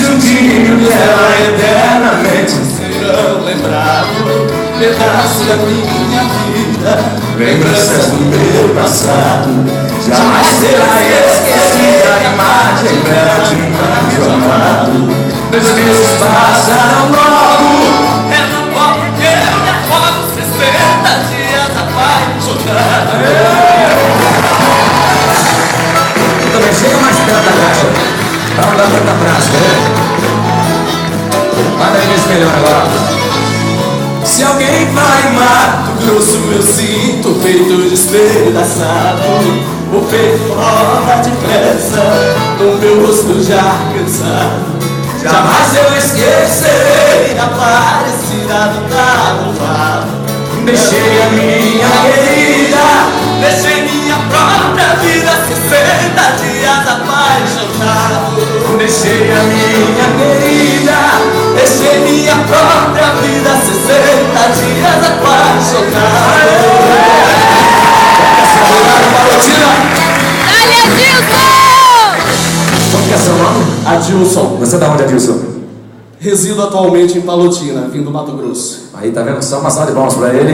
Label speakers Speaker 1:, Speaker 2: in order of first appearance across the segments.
Speaker 1: juntinho dela eternamente serão lembrados. Pedaço da minha vida, lembranças do meu passado. Jamais será esquecida a imagem dela de um anjo amado. Meus meses passaram logo, é no copo que eu me afogo. 60 dias apaixonado.
Speaker 2: Também chega mais perto da caixa pra não dar tanta prática, né? Manda aí nesse melhor agora.
Speaker 1: Se alguém vai em Mato Grosso, eu sinto o peito despedaçado. O peito roda depressa, o meu rosto já cansado. Jamais eu esquecerei a Aparecida do Taboado. Deixei a minha querida, deixei minha própria vida, 60 dias apaixonado. Deixei a minha querida, deixei minha própria vida, 60 dias apaixonado.
Speaker 3: Dale, Adilson!
Speaker 2: Como que é seu nome?
Speaker 1: Adilson.
Speaker 2: Você é da onde, Adilson?
Speaker 1: Resido atualmente em Palotina, vim do Mato Grosso.
Speaker 2: Aí, tá vendo? Só uma salva de palmas pra ele.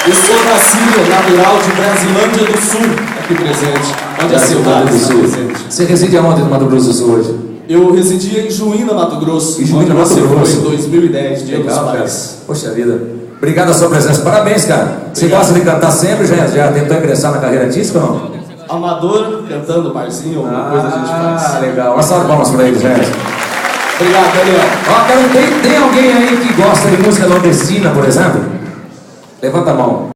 Speaker 1: Eu sou nascido natural de Brasilândia do Sul, aqui presente. Onde é a cidade
Speaker 2: do Sul.
Speaker 1: presente.
Speaker 2: Você reside aonde no Mato Grosso do Sul hoje?
Speaker 1: Eu residia em Juína, Mato Grosso.
Speaker 2: Em Juína,
Speaker 1: onde
Speaker 2: Mato
Speaker 1: você
Speaker 2: Grosso.
Speaker 1: foi em 2010, Dia dos
Speaker 2: Legal, cara.
Speaker 1: Pais.
Speaker 2: Poxa vida. Obrigado a sua presença. Parabéns, cara. Você
Speaker 1: Obrigado.
Speaker 2: gosta de cantar sempre? Já tentou ingressar na carreira artística ou não?
Speaker 1: Amador, cantando barzinho, alguma coisa a gente faz.
Speaker 2: Legal. Uma salva de palmas pra ele, gente.
Speaker 1: Obrigado, Daniel.
Speaker 2: Ó, cara, tem alguém aí que gosta de música nordestina, por exemplo? Levanta a mão.